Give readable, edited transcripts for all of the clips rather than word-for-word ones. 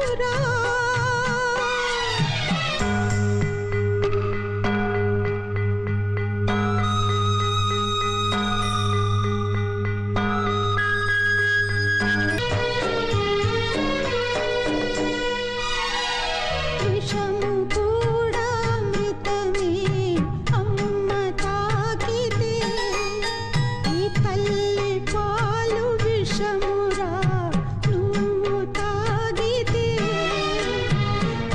పిండకురా విషము కూడా అమృతమే అమ్మ తాకితే ఈ తల్లి పాలు విషమురా నువ్వు తాగితే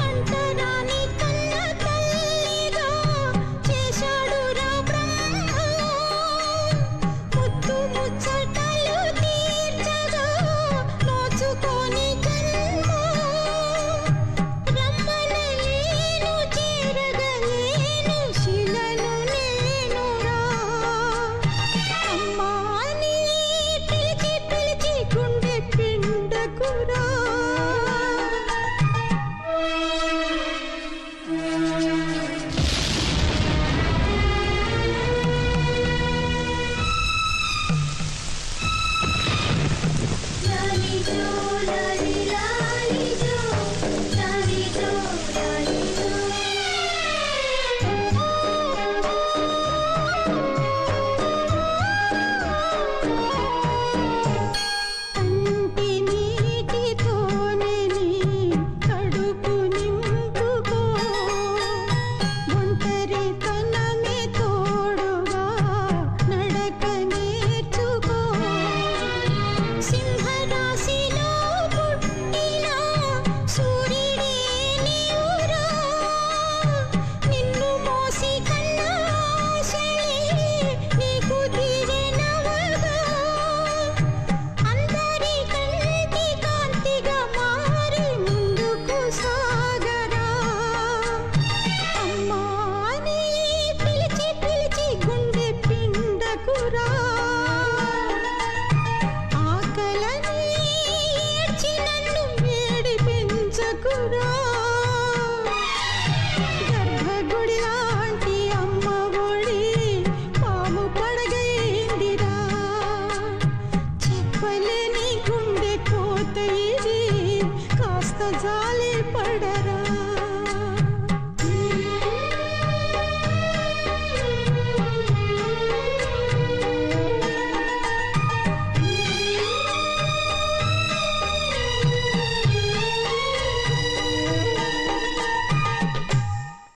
అంటరాని కన్న తల్లిగా చేశాడురా బ్రహ్మ ముద్దు ముచ్చటలు తీర్చగా నోచుకొని జన్మ రమ్మనలేను చేరగలేను శిలను నేనురా అమ్మా అని పిలిచి పిలిచి గుండె పిండకురా లాలిజో లాలి లాలిజో లాలిజో లాలిజో కంటి నీటితోనే నీ కడుపు నింపుకో ఒంటరితనమే తోడుగా నడక నేర్చుకో సింహరాశిలో పుట్టిన సూర్యుడే నీవురా నిన్ను మోసి కన్న ఆశలే నీకు తీరెనవగా అందరి కంటి కాంతిగా మారి ముందుకు సాగరా అమ్మా అని పిలిచి పిలిచి గుండె పిండకురా ఆకలని ఏడ్చి నన్ను ఏడిపించకురా గర్భగుడి లాంటి అమ్మ ఒడి పాము పడగైందిరా చెప్పలేని గుండె కోత ఇది కాస్త జాలి పడరా